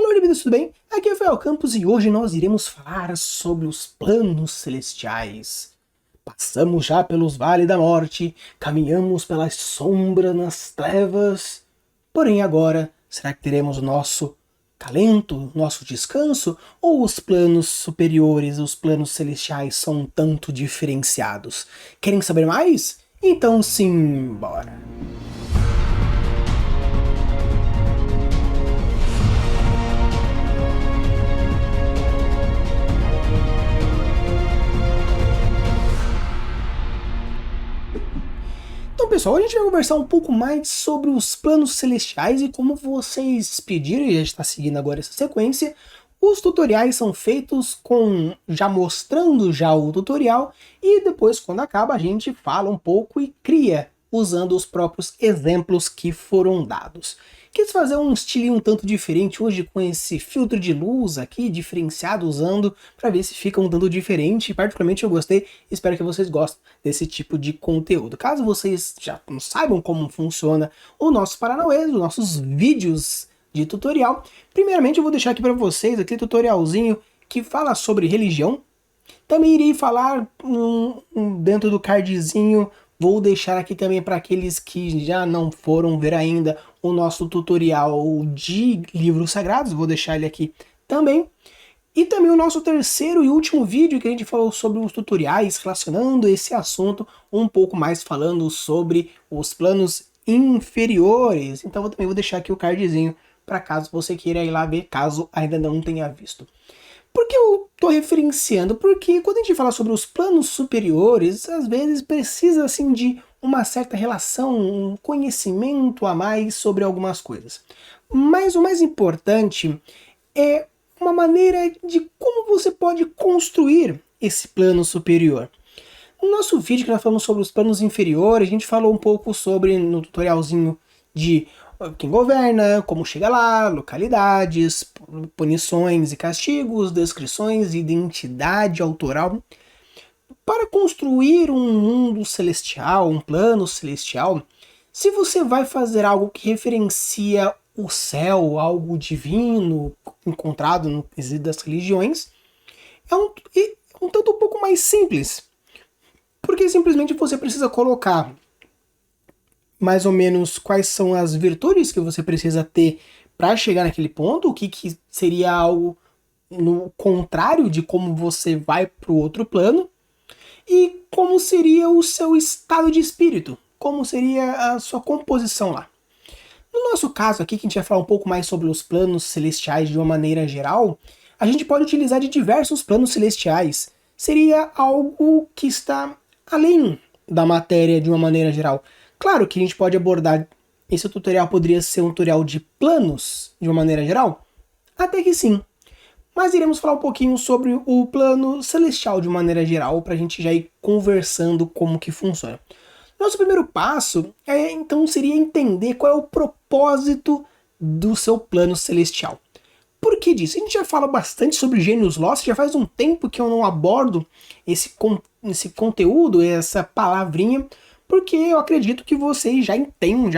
Olá, bem-vindos, tudo bem? Aqui é o Rafael Campos e hoje nós iremos falar sobre os planos celestiais. Passamos já pelos vales da morte, caminhamos pelas sombras nas trevas, porém agora, será que teremos o nosso talento, nosso descanso, ou os planos superiores, os planos celestiais são um tanto diferenciados? Querem saber mais? Então sim, bora! Então, pessoal, a gente vai conversar um pouco mais sobre os planos celestiais e como vocês pediram, e a gente está seguindo agora essa sequência, os tutoriais são feitos com já mostrando já o tutorial e depois, quando acaba, a gente fala um pouco e cria usando os próprios exemplos que foram dados. Quis fazer um estilinho um tanto diferente hoje com esse filtro de luz aqui, diferenciado, usando para ver se fica um tanto diferente. Particularmente eu gostei, espero que vocês gostem desse tipo de conteúdo. Caso vocês já não saibam como funciona o nosso Paranauê, os nossos vídeos de tutorial, primeiramente eu vou deixar aqui para vocês aquele tutorialzinho que fala sobre religião. Também irei falar dentro do cardzinho. Vou deixar aqui também para aqueles que já não foram ver ainda o nosso tutorial de livros sagrados, vou deixar ele aqui também. E também o nosso terceiro e último vídeo que a gente falou sobre os tutoriais, relacionando esse assunto, um pouco mais falando sobre os planos inferiores. Então eu também vou deixar aqui o cardzinho para caso você queira ir lá ver, caso ainda não tenha visto. Por que eu estou referenciando? Porque quando a gente fala sobre os planos superiores, às vezes precisa assim de uma certa relação, um conhecimento a mais sobre algumas coisas. Mas o mais importante é uma maneira de como você pode construir esse plano superior. No nosso vídeo que nós falamos sobre os planos inferiores, a gente falou um pouco sobre, no tutorialzinho de quem governa, como chega lá, localidades, punições e castigos, descrições, identidade autoral. Para construir um mundo celestial, um plano celestial, se você vai fazer algo que referencia o céu, algo divino, encontrado no quesito das religiões, é um tanto um pouco mais simples. Porque simplesmente você precisa colocar mais ou menos quais são as virtudes que você precisa ter para chegar naquele ponto, o que seria algo no contrário de como você vai para o outro plano, e como seria o seu estado de espírito, como seria a sua composição lá. No nosso caso aqui, que a gente vai falar um pouco mais sobre os planos celestiais de uma maneira geral, a gente pode utilizar de diversos planos celestiais. Seria algo que está além da matéria de uma maneira geral. Claro que a gente pode abordar, esse tutorial poderia ser um tutorial de planos, de uma maneira geral? Até que sim. Mas iremos falar um pouquinho sobre o plano celestial de uma maneira geral, para a gente já ir conversando como que funciona. Nosso primeiro passo, então, seria entender qual é o propósito do seu plano celestial. Por que disso? A gente já fala bastante sobre Genius Lost, já faz um tempo que eu não abordo esse conteúdo, essa palavrinha, porque eu acredito que vocês já tenham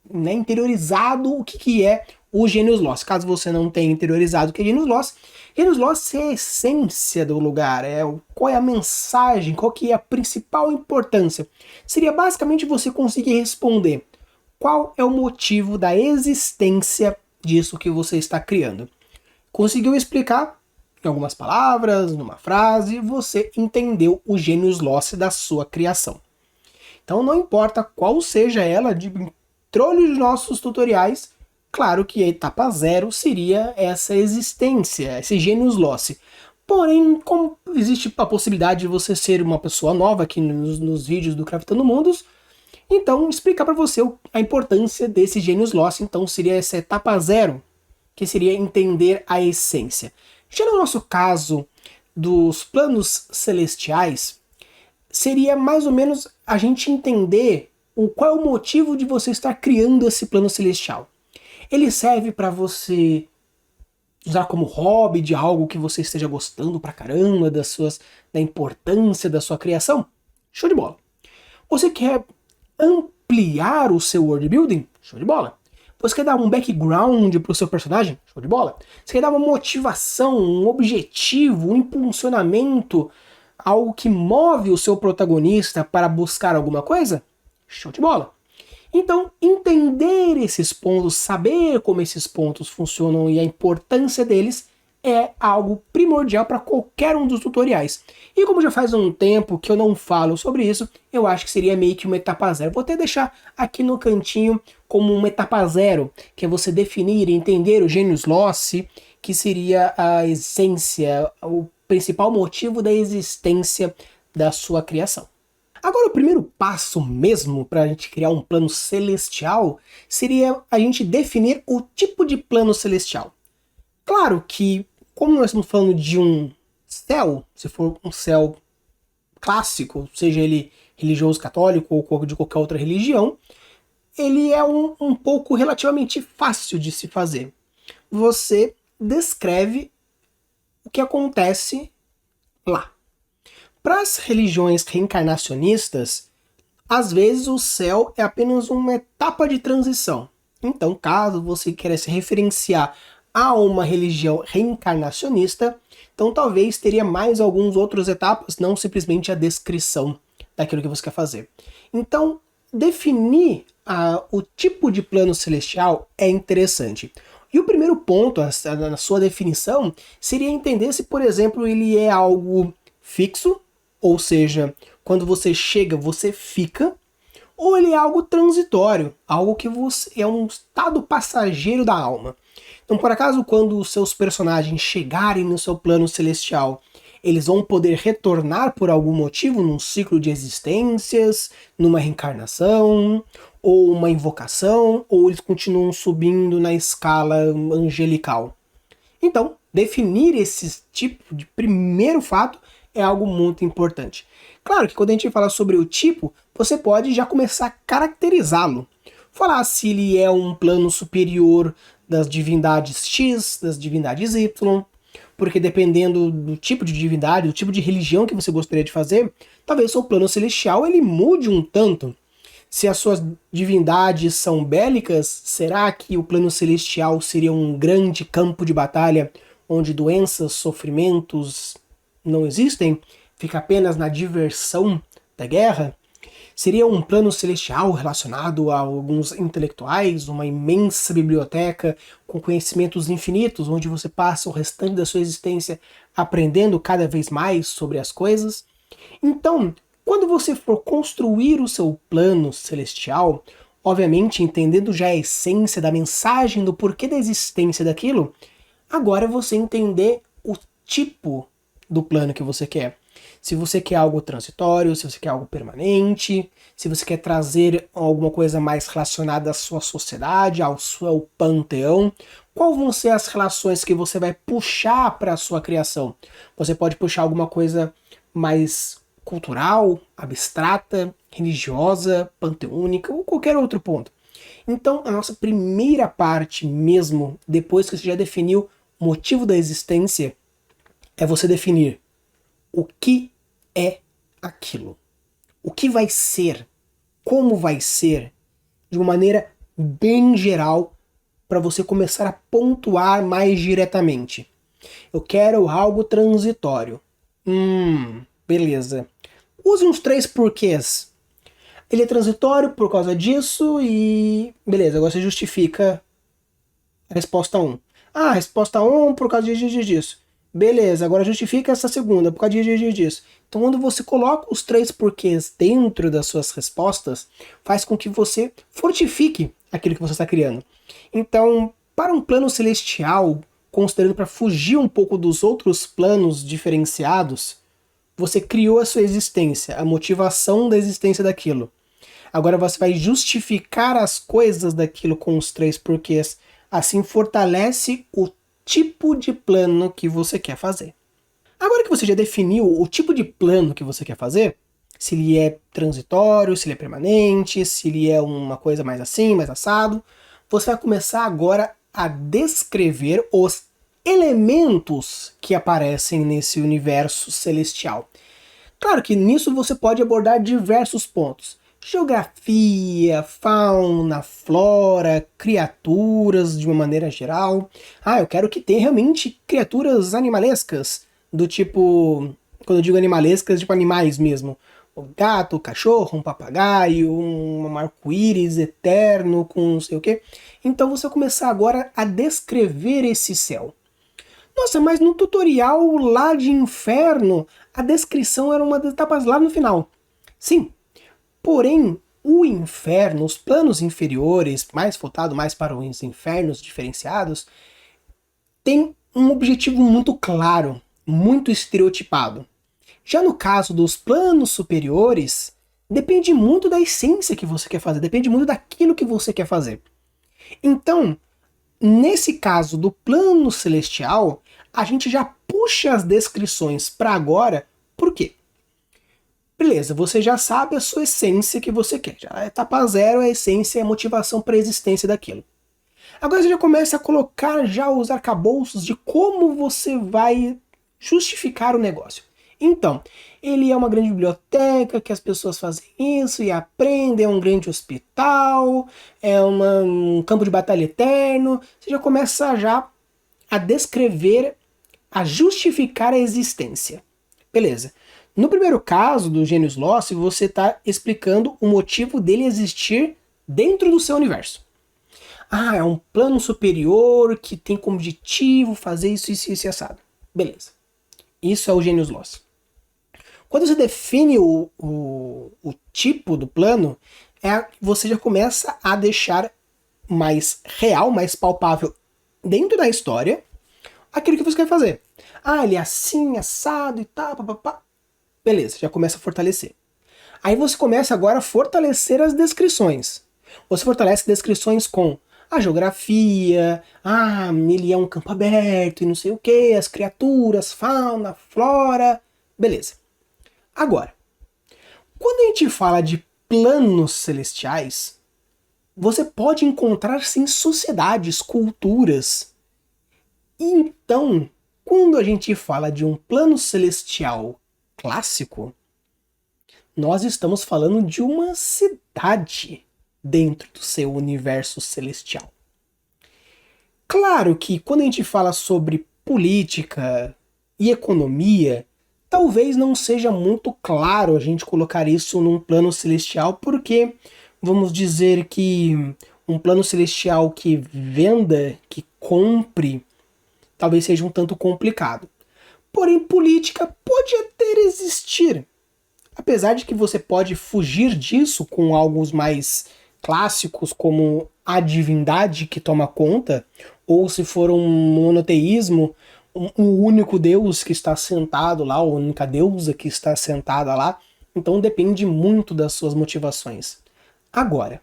interiorizado o que é o Genius Lost. Caso você não tenha interiorizado o que é Genius Lost é a essência do lugar, qual é a mensagem, qual que é a principal importância. Seria basicamente você conseguir responder qual é o motivo da existência disso que você está criando. Conseguiu explicar em algumas palavras, numa frase, você entendeu o Genius Lost da sua criação. Então não importa qual seja ela, entrou nos nossos tutoriais, claro que a etapa 0 seria essa existência, esse Genius Lost. Porém, como existe a possibilidade de você ser uma pessoa nova aqui nos vídeos do Craftando Mundos, então explicar para você a importância desse Genius Lost, então seria essa etapa 0, que seria entender a essência. Já no nosso caso dos planos celestiais, seria mais ou menos a gente entender qual é o motivo de você estar criando esse plano celestial. Ele serve para você usar como hobby de algo que você esteja gostando pra caramba, da importância da sua criação? Show de bola. Você quer ampliar o seu world building? Show de bola. Você quer dar um background pro seu personagem? Show de bola. Você quer dar uma motivação, um objetivo, um impulsionamento, algo que move o seu protagonista para buscar alguma coisa? Show de bola. Então, entender esses pontos, saber como esses pontos funcionam e a importância deles é algo primordial para qualquer um dos tutoriais. E como já faz um tempo que eu não falo sobre isso, eu acho que seria meio que uma etapa zero. Vou até deixar aqui no cantinho como uma etapa zero, que é você definir e entender o Genius Loci, que seria a essência, o principal motivo da existência da sua criação. Agora, o primeiro passo mesmo para a gente criar um plano celestial seria a gente definir o tipo de plano celestial. Claro que, como nós estamos falando de um céu, se for um céu clássico, seja ele religioso católico ou de qualquer outra religião, ele é um pouco relativamente fácil de se fazer. Você descreve o que acontece lá. Para as religiões reencarnacionistas, às vezes o céu é apenas uma etapa de transição. Então, caso você queira se referenciar a uma religião reencarnacionista, então talvez teria mais algumas outras etapas, não simplesmente a descrição daquilo que você quer fazer. Então, definir o tipo de plano celestial é interessante. E o primeiro ponto, na sua definição, seria entender se, por exemplo, ele é algo fixo, ou seja, quando você chega, você fica, ou ele é algo transitório, algo que é um estado passageiro da alma. Então, por acaso, quando os seus personagens chegarem no seu plano celestial, eles vão poder retornar por algum motivo num ciclo de existências, numa reencarnação, ou uma invocação, ou eles continuam subindo na escala angelical. Então, definir esse tipo de primeiro fato é algo muito importante. Claro que quando a gente fala sobre o tipo, você pode já começar a caracterizá-lo. Falar se ele é um plano superior das divindades X, das divindades Y, porque dependendo do tipo de divindade, do tipo de religião que você gostaria de fazer, talvez seu plano celestial ele mude um tanto. Se as suas divindades são bélicas, será que o plano celestial seria um grande campo de batalha onde doenças, sofrimentos não existem? Fica apenas na diversão da guerra? Seria um plano celestial relacionado a alguns intelectuais, uma imensa biblioteca com conhecimentos infinitos, onde você passa o restante da sua existência aprendendo cada vez mais sobre as coisas? Então, quando você for construir o seu plano celestial, obviamente entendendo já a essência da mensagem, do porquê da existência daquilo, agora é você entender o tipo do plano que você quer. Se você quer algo transitório, se você quer algo permanente, se você quer trazer alguma coisa mais relacionada à sua sociedade, ao seu panteão, quais vão ser as relações que você vai puxar para a sua criação? Você pode puxar alguma coisa mais cultural, abstrata, religiosa, panteônica ou qualquer outro ponto. Então, a nossa primeira parte mesmo, depois que você já definiu o motivo da existência, é você definir o que é aquilo. O que vai ser, como vai ser, de uma maneira bem geral, para você começar a pontuar mais diretamente. Eu quero algo transitório. Beleza. Use uns 3 porquês. Ele é transitório por causa disso e... beleza, agora você justifica a resposta 1. A resposta 1 por causa disso. Beleza, agora justifica essa segunda, por causa disso. Então, quando você coloca os 3 porquês dentro das suas respostas, faz com que você fortifique aquilo que você está criando. Então, para um plano celestial, considerando para fugir um pouco dos outros planos diferenciados, você criou a sua existência, a motivação da existência daquilo. Agora você vai justificar as coisas daquilo com os 3 porquês. Assim fortalece o tipo de plano que você quer fazer. Agora que você já definiu o tipo de plano que você quer fazer, se ele é transitório, se ele é permanente, se ele é uma coisa mais assim, mais assado, você vai começar agora a descrever os elementos que aparecem nesse universo celestial. Claro que nisso você pode abordar diversos pontos. geografia, fauna, flora, criaturas de uma maneira geral. Ah, eu quero que tenha realmente criaturas animalescas, do tipo, quando eu digo animalescas, tipo animais mesmo. O gato, o cachorro, um papagaio, um arco-íris eterno com não sei o quê. Então você vai começar agora a descrever esse céu. Nossa, mas no tutorial lá de Inferno, a descrição era uma das etapas lá no final. Sim, porém, o inferno, os planos inferiores, mais voltado mais para os infernos diferenciados, tem um objetivo muito claro, muito estereotipado. Já no caso dos planos superiores, depende muito da essência que você quer fazer, depende muito daquilo que você quer fazer. Então, nesse caso do plano celestial, a gente já puxa as descrições para agora, por quê? Beleza, você já sabe a sua essência que você quer. Já a etapa zero é a essência e a motivação para a existência daquilo. Agora você já começa a colocar já os arcabouços de como você vai justificar o negócio. Então, ele é uma grande biblioteca que as pessoas fazem isso e aprendem, é um grande hospital, é um campo de batalha eterno. Você já começa já a descrever, a justificar a existência. Beleza. No primeiro caso do Genius Lost, você está explicando o motivo dele existir dentro do seu universo. Ah, é um plano superior que tem como objetivo fazer isso, isso, isso e assado. Beleza. Isso é o Genius Lost. Quando você define o tipo do plano, você já começa a deixar mais real, mais palpável dentro da história aquilo que você quer fazer. Ah, ele é assim, assado e tal, papapá. Beleza, já começa a fortalecer. Aí você começa agora a fortalecer as descrições. Você fortalece descrições com a geografia, ele é um campo aberto e não sei o que, as criaturas, fauna, flora, beleza. Agora, quando a gente fala de planos celestiais, você pode encontrar sim sociedades, culturas. Então, quando a gente fala de um plano celestial clássico, nós estamos falando de uma cidade dentro do seu universo celestial. Claro que quando a gente fala sobre política e economia, talvez não seja muito claro a gente colocar isso num plano celestial, porque vamos dizer que um plano celestial que venda, que compre, talvez seja um tanto complicado. Porém, política pode até existir. Apesar de que você pode fugir disso com algo mais clássicos, como a divindade que toma conta, ou se for um monoteísmo, um único Deus que está sentado lá, ou única deusa que está sentada lá. Então depende muito das suas motivações. Agora,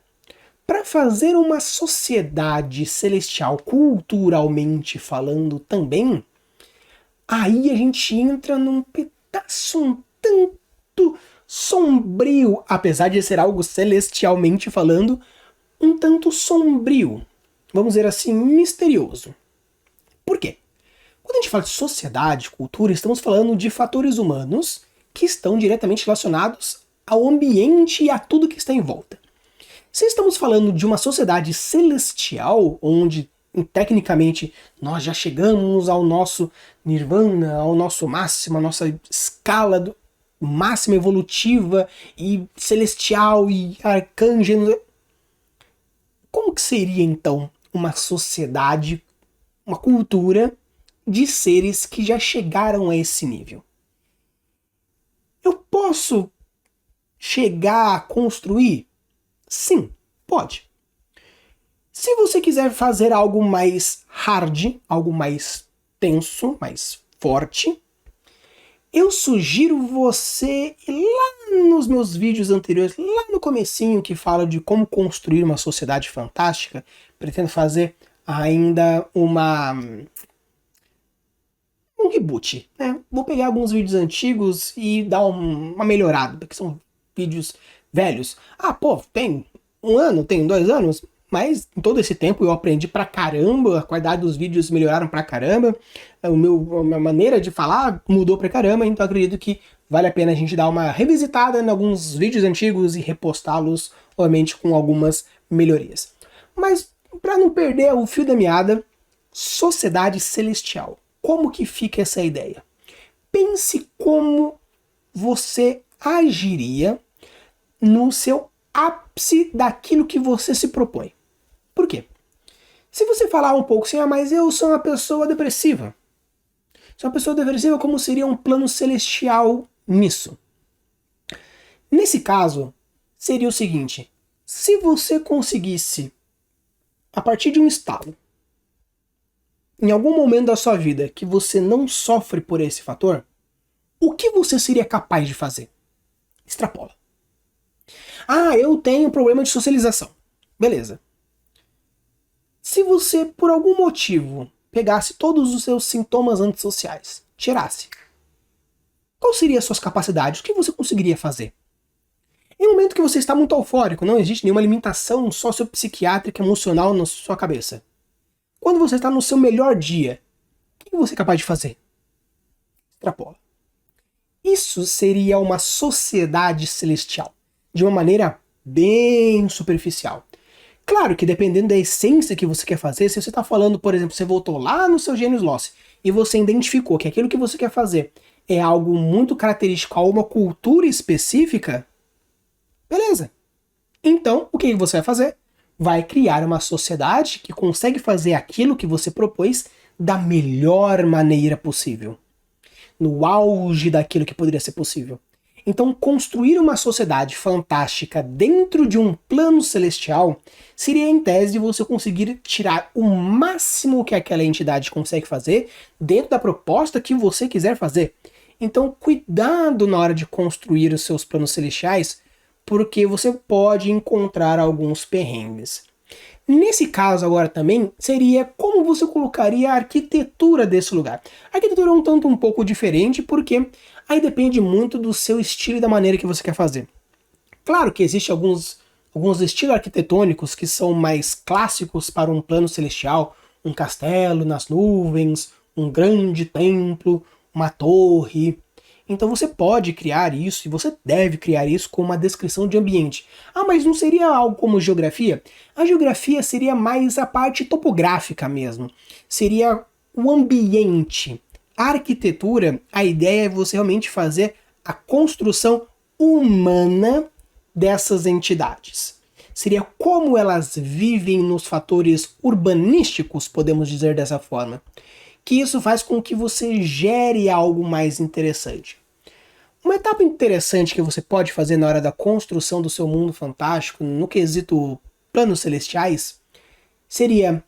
para fazer uma sociedade celestial culturalmente falando também, aí a gente entra num pedaço um tanto sombrio, apesar de ser algo celestialmente falando, um tanto sombrio, vamos dizer assim, misterioso. Por quê? Quando a gente fala de sociedade, cultura, estamos falando de fatores humanos que estão diretamente relacionados ao ambiente e a tudo que está em volta. Se estamos falando de uma sociedade celestial, onde tecnicamente nós já chegamos ao nosso nirvana, ao nosso máximo, a nossa escala máxima evolutiva e celestial e arcanjo, como que seria então uma sociedade, uma cultura de seres que já chegaram a esse nível? Eu posso chegar a construir? Sim, pode. Se você quiser fazer algo mais hard, algo mais tenso, mais forte, eu sugiro você ir lá nos meus vídeos anteriores, lá no comecinho, que fala de como construir uma sociedade fantástica. Pretendo fazer ainda um reboot, né? Vou pegar alguns vídeos antigos e dar uma melhorada, porque são vídeos velhos. Ah, pô, tem 1 ano, tem 2 anos? mas em todo esse tempo eu aprendi pra caramba, a qualidade dos vídeos melhoraram pra caramba, a minha maneira de falar mudou pra caramba, então acredito que vale a pena a gente dar uma revisitada em alguns vídeos antigos e repostá-los, obviamente, com algumas melhorias. Mas, para não perder o fio da meada, sociedade celestial. Como que fica essa ideia? Pense como você agiria no seu ápice daquilo que você se propõe. Por quê? Se você falar um pouco assim, mas eu sou uma pessoa depressiva. Sou uma pessoa depressiva, como seria um plano celestial nisso? Nesse caso, seria o seguinte: se você conseguisse, a partir de um estado, em algum momento da sua vida que você não sofre por esse fator, o que você seria capaz de fazer? Extrapola. Eu tenho problema de socialização. Beleza. Se você, por algum motivo, pegasse todos os seus sintomas antissociais, tirasse, qual seriam as suas capacidades? O que você conseguiria fazer? Em um momento que você está muito eufórico, não existe nenhuma limitação sociopsiquiátrica emocional na sua cabeça. Quando você está no seu melhor dia, o que você é capaz de fazer? Extrapola. Isso seria uma sociedade celestial, de uma maneira bem superficial. Claro que dependendo da essência que você quer fazer, se você está falando, por exemplo, você voltou lá no seu Genius Loci e você identificou que aquilo que você quer fazer é algo muito característico a uma cultura específica, beleza. Então, o que você vai fazer? Vai criar uma sociedade que consegue fazer aquilo que você propôs da melhor maneira possível. No auge daquilo que poderia ser possível. Então, construir uma sociedade fantástica dentro de um plano celestial seria, em tese, você conseguir tirar o máximo que aquela entidade consegue fazer dentro da proposta que você quiser fazer. Então, cuidado na hora de construir os seus planos celestiais, porque você pode encontrar alguns perrengues. Nesse caso agora também, seria como você colocaria a arquitetura desse lugar. A arquitetura é um pouco diferente, porque aí depende muito do seu estilo e da maneira que você quer fazer. Claro que existem alguns estilos arquitetônicos que são mais clássicos para um plano celestial, um castelo nas nuvens, um grande templo, uma torre. Então você pode criar isso, e você deve criar isso com uma descrição de ambiente. Mas não seria algo como geografia? A geografia seria mais a parte topográfica mesmo. Seria o ambiente. A arquitetura, a ideia é você realmente fazer a construção humana dessas entidades. Seria como elas vivem nos fatores urbanísticos, podemos dizer dessa forma. Que isso faz com que você gere algo mais interessante. Uma etapa interessante que você pode fazer na hora da construção do seu mundo fantástico, no quesito planos celestiais, seria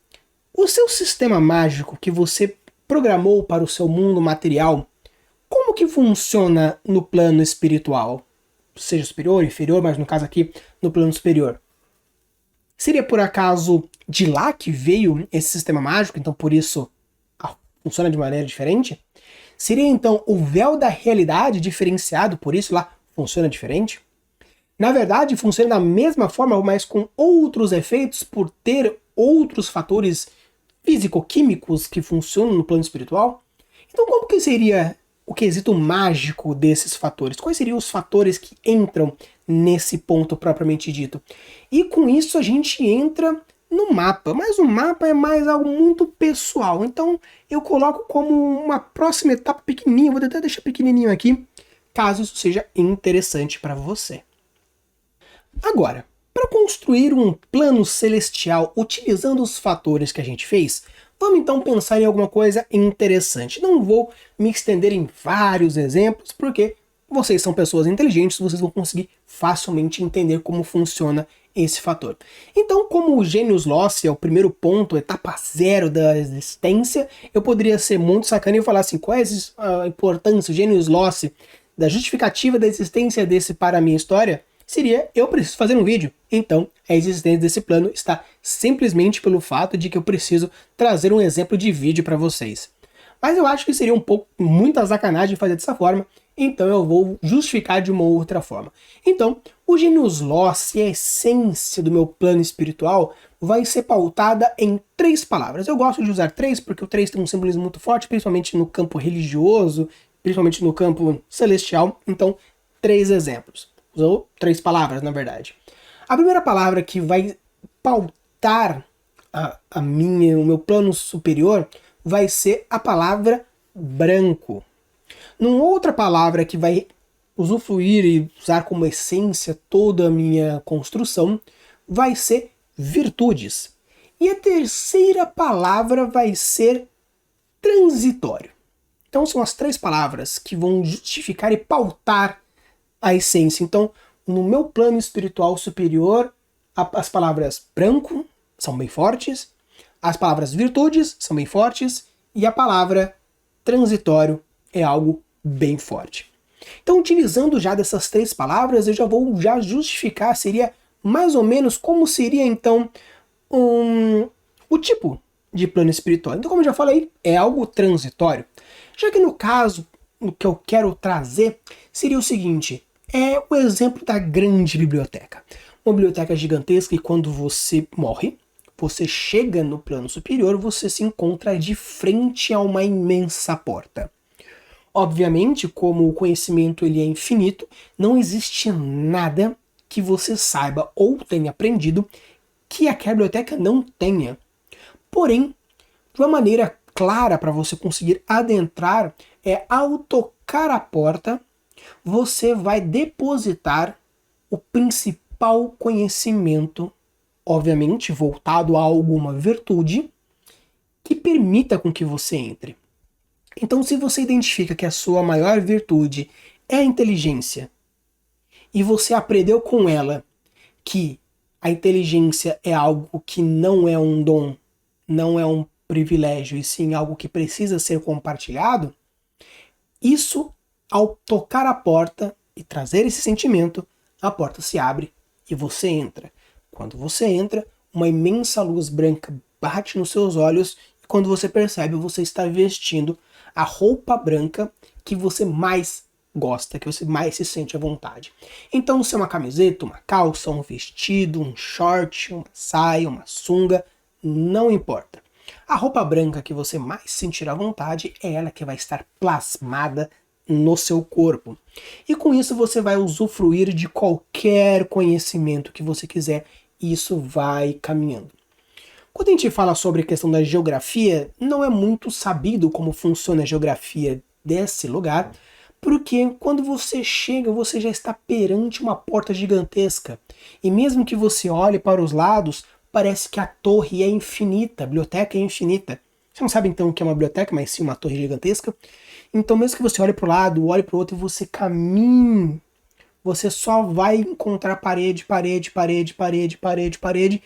o seu sistema mágico que você programou para o seu mundo material, como que funciona no plano espiritual? Seja superior, inferior, mas no caso aqui, no plano superior. Seria por acaso de lá que veio esse sistema mágico, então por isso funciona de maneira diferente? Seria então o véu da realidade diferenciado, por isso lá funciona diferente? Na verdade, funciona da mesma forma, mas com outros efeitos, por ter outros fatores físico-químicos que funcionam no plano espiritual? Então como que seria o quesito mágico desses fatores? Quais seriam os fatores que entram nesse ponto propriamente dito? E com isso a gente entra no mapa, mas o mapa é mais algo muito pessoal, então eu coloco como uma próxima etapa pequenininha, vou tentar deixar pequenininho aqui, caso isso seja interessante para você. Agora, para construir um plano celestial utilizando os fatores que a gente fez, vamos então pensar em alguma coisa interessante. Não vou me estender em vários exemplos, porque vocês são pessoas inteligentes, vocês vão conseguir facilmente entender como funciona esse fator. Então, como o Genius Loci é o primeiro ponto, etapa zero da existência, eu poderia ser muito sacana e falar assim, qual é a importância, o Genius Loci, da justificativa da existência desse para a minha história? Seria, eu preciso fazer um vídeo. Então, a existência desse plano está simplesmente pelo fato de que eu preciso trazer um exemplo de vídeo para vocês. Mas eu acho que seria um pouco, muita sacanagem fazer dessa forma, então eu vou justificar de uma outra forma. Então, O Genius Loci, a essência do meu plano espiritual, vai ser pautada em 3 palavras. Eu gosto de usar 3 porque o 3 tem um simbolismo muito forte, principalmente no campo religioso, principalmente no campo celestial. Então, 3 exemplos. Usou 3 palavras, na verdade. A primeira palavra que vai pautar o meu plano superior vai ser a palavra branco. Numa outra palavra que vai usufruir e usar como essência toda a minha construção vai ser virtudes. E a terceira palavra vai ser transitório. Então são as 3 palavras que vão justificar e pautar a essência. Então, no meu plano espiritual superior, as palavras branco são bem fortes, as palavras virtudes são bem fortes e a palavra transitório é algo bem forte. Então, utilizando já dessas 3 palavras, eu já vou justificar, seria mais ou menos como seria então o tipo de plano espiritual. Então, como eu já falei, é algo transitório. Já que no caso, o que eu quero trazer seria o seguinte, é o exemplo da grande biblioteca. Uma biblioteca gigantesca e quando você morre, você chega no plano superior, você se encontra de frente a uma imensa porta. Obviamente, como o conhecimento ele é infinito, não existe nada que você saiba ou tenha aprendido que aquela biblioteca não tenha. Porém, de uma maneira clara para você conseguir adentrar é ao tocar a porta, você vai depositar o principal conhecimento, obviamente voltado a alguma virtude, que permita com que você entre. Então, se você identifica que a sua maior virtude é a inteligência, e você aprendeu com ela que a inteligência é algo que não é um dom, não é um privilégio, e sim algo que precisa ser compartilhado, isso, ao tocar a porta e trazer esse sentimento, a porta se abre e você entra. Quando você entra, uma imensa luz branca bate nos seus olhos e quando você percebe, você está vestindo a roupa branca que você mais gosta, que você mais se sente à vontade. Então, se é uma camiseta, uma calça, um vestido, um short, uma saia, uma sunga, não importa. A roupa branca que você mais sentir à vontade é ela que vai estar plasmada no seu corpo. E com isso você vai usufruir de qualquer conhecimento que você quiser e isso vai caminhando. Quando a gente fala sobre a questão da geografia, não é muito sabido como funciona a geografia desse lugar, porque quando você chega, você já está perante uma porta gigantesca. E mesmo que você olhe para os lados, parece que a torre é infinita, a biblioteca é infinita. Você não sabe então o que é uma biblioteca, mas sim uma torre gigantesca. Então mesmo que você olhe para o lado, olhe para o outro e você caminhe, você só vai encontrar parede, parede, parede, parede, parede, parede.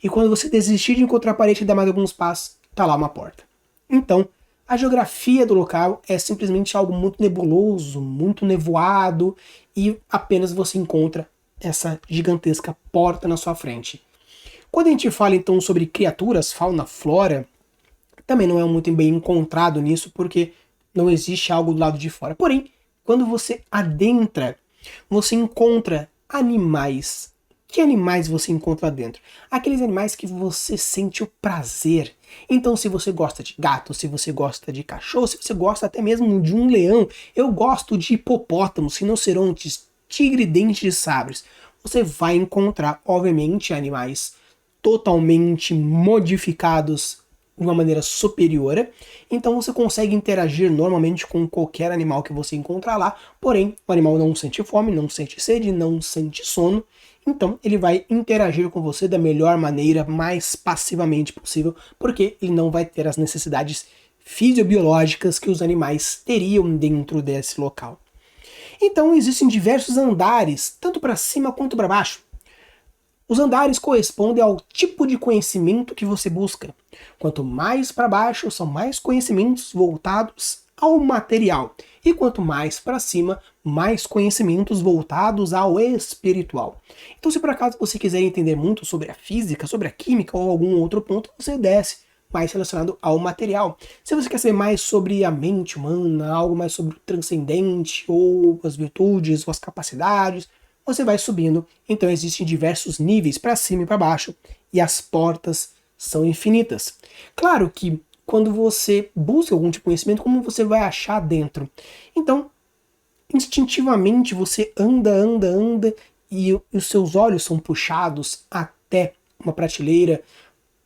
E quando você desistir de encontrar a parede e dar mais alguns passos, tá lá uma porta. Então, a geografia do local é simplesmente algo muito nebuloso, muito nevoado, e apenas você encontra essa gigantesca porta na sua frente. Quando a gente fala então sobre criaturas, fauna, flora, também não é muito bem encontrado nisso, porque não existe algo do lado de fora. Porém, quando você adentra, você encontra animais. Que animais você encontra dentro? Aqueles animais que você sente o prazer. Então, se você gosta de gato, se você gosta de cachorro, se você gosta até mesmo de um leão, eu gosto de hipopótamos, rinocerontes, tigre dente de sabres. Você vai encontrar, obviamente, animais totalmente modificados de uma maneira superior, então você consegue interagir normalmente com qualquer animal que você encontrar lá, porém o animal não sente fome, não sente sede, não sente sono, então ele vai interagir com você da melhor maneira, mais passivamente possível, porque ele não vai ter as necessidades fisiobiológicas que os animais teriam dentro desse local. Então existem diversos andares, tanto para cima quanto para baixo. Os andares correspondem ao tipo de conhecimento que você busca. Quanto mais para baixo, são mais conhecimentos voltados ao material. E quanto mais para cima, mais conhecimentos voltados ao espiritual. Então, se por acaso você quiser entender muito sobre a física, sobre a química ou algum outro ponto, você desce mais relacionado ao material. Se você quer saber mais sobre a mente humana, algo mais sobre o transcendente, ou as virtudes, ou as capacidades, você vai subindo. Então existem diversos níveis para cima e para baixo, e as portas são infinitas. Claro que quando você busca algum tipo de conhecimento, como você vai achar dentro? Então, instintivamente você anda, e os seus olhos são puxados até uma prateleira,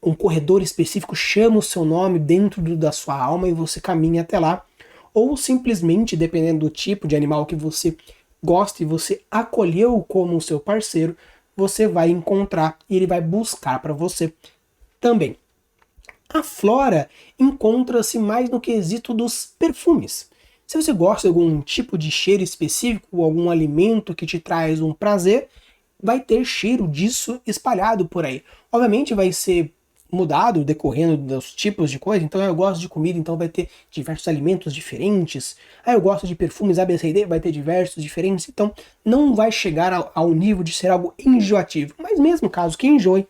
um corredor específico chama o seu nome dentro da sua alma e você caminha até lá. Ou simplesmente, dependendo do tipo de animal que você gosta e você acolheu como seu parceiro, você vai encontrar e ele vai buscar para você também. A flora encontra-se mais no quesito dos perfumes. Se você gosta de algum tipo de cheiro específico, algum alimento que te traz um prazer, vai ter cheiro disso espalhado por aí. Obviamente vai ser mudado decorrendo dos tipos de coisa, então eu gosto de comida, então vai ter diversos alimentos diferentes. Eu gosto de perfumes ABCD, vai ter diversos diferentes, então não vai chegar ao nível de ser algo enjoativo. Mas mesmo caso que enjoe,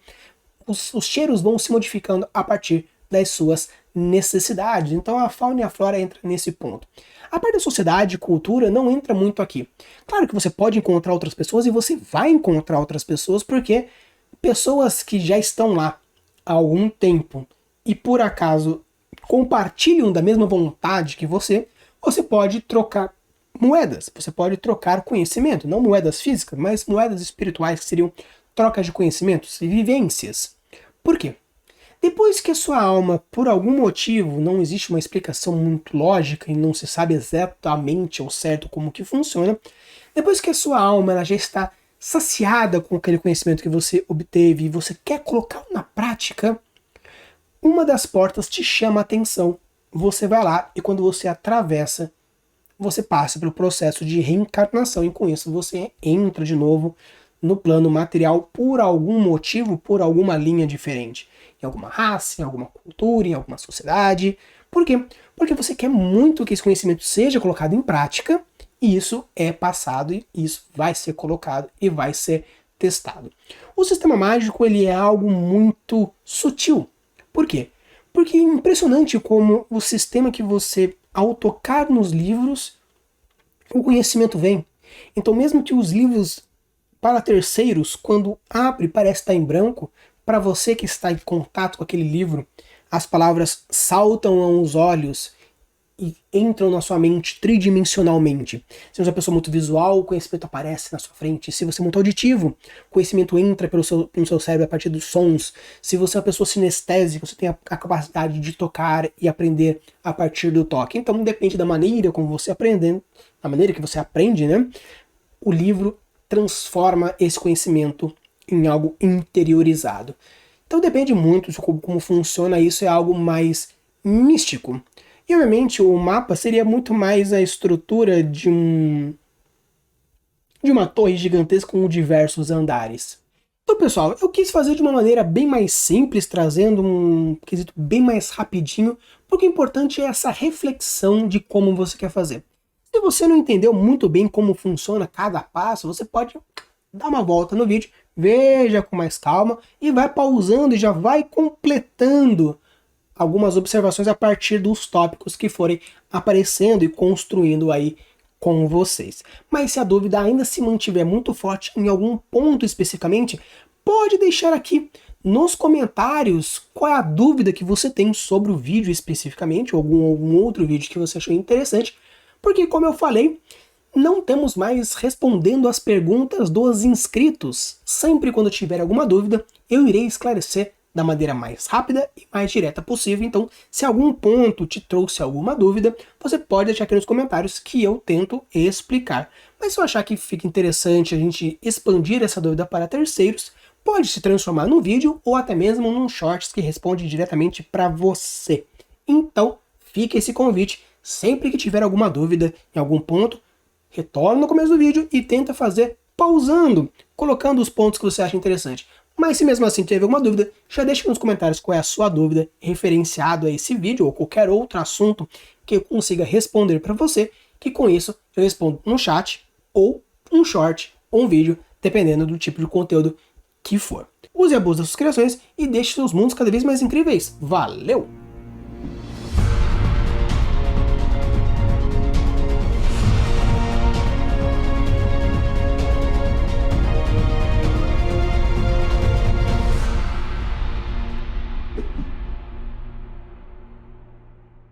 os cheiros vão se modificando a partir das suas necessidades. Então a fauna e a flora entra nesse ponto. A parte da sociedade e cultura não entra muito aqui. Claro que você pode encontrar outras pessoas e você vai encontrar outras pessoas, porque pessoas que já estão lá há algum tempo e por acaso compartilham da mesma vontade que você pode trocar moedas, você pode trocar conhecimento, não moedas físicas, mas moedas espirituais, que seriam trocas de conhecimentos e vivências. Por quê? Depois que a sua alma, por algum motivo, não existe uma explicação muito lógica e não se sabe exatamente ao certo como que funciona, depois que a sua alma ela já está saciada com aquele conhecimento que você obteve e você quer colocá-lo na prática, uma das portas te chama a atenção. Você vai lá e quando você atravessa, você passa pelo processo de reencarnação e com isso você entra de novo no plano material por algum motivo, por alguma linha diferente. Em alguma raça, em alguma cultura, em alguma sociedade. Por quê? Porque você quer muito que esse conhecimento seja colocado em prática e isso é passado e isso vai ser colocado e vai ser testado. O sistema mágico ele é algo muito sutil. Por quê? Porque é impressionante como o sistema que você, ao tocar nos livros, o conhecimento vem. Então mesmo que os livros para terceiros, quando abre, parece estar em branco, para você que está em contato com aquele livro, as palavras saltam aos olhos e entram na sua mente tridimensionalmente. Se você é uma pessoa muito visual, o conhecimento aparece na sua frente. Se você é muito auditivo, o conhecimento entra pelo seu cérebro a partir dos sons. Se você é uma pessoa sinestésica, você tem a capacidade de tocar e aprender a partir do toque. Então depende da maneira como você aprende, da maneira que você aprende, né? O livro transforma esse conhecimento em algo interiorizado. Então depende muito de como funciona isso, é algo mais místico. E obviamente o mapa seria muito mais a estrutura de uma torre gigantesca com diversos andares. Então pessoal, eu quis fazer de uma maneira bem mais simples, trazendo um quesito bem mais rapidinho, porque o importante é essa reflexão de como você quer fazer. Se você não entendeu muito bem como funciona cada passo, você pode dar uma volta no vídeo, veja com mais calma e vai pausando e já vai completando algumas observações a partir dos tópicos que forem aparecendo e construindo aí com vocês. Mas se a dúvida ainda se mantiver muito forte em algum ponto especificamente, pode deixar aqui nos comentários qual é a dúvida que você tem sobre o vídeo especificamente, ou algum outro vídeo que você achou interessante, porque como eu falei, não temos mais respondendo as perguntas dos inscritos. Sempre quando tiver alguma dúvida, eu irei esclarecer da maneira mais rápida e mais direta possível. Então, se algum ponto te trouxe alguma dúvida, você pode deixar aqui nos comentários que eu tento explicar. Mas se eu achar que fica interessante a gente expandir essa dúvida para terceiros, pode se transformar num vídeo ou até mesmo num shorts que responde diretamente para você. Então, fica esse convite. Sempre que tiver alguma dúvida em algum ponto, retorna no começo do vídeo e tenta fazer pausando, colocando os pontos que você acha interessante. Mas se mesmo assim tiver alguma dúvida, já deixa nos comentários qual é a sua dúvida referenciado a esse vídeo ou qualquer outro assunto que eu consiga responder para você, que com isso eu respondo no chat ou um short ou um vídeo, dependendo do tipo de conteúdo que for. Use e abuse das suas criações e deixe seus mundos cada vez mais incríveis. Valeu!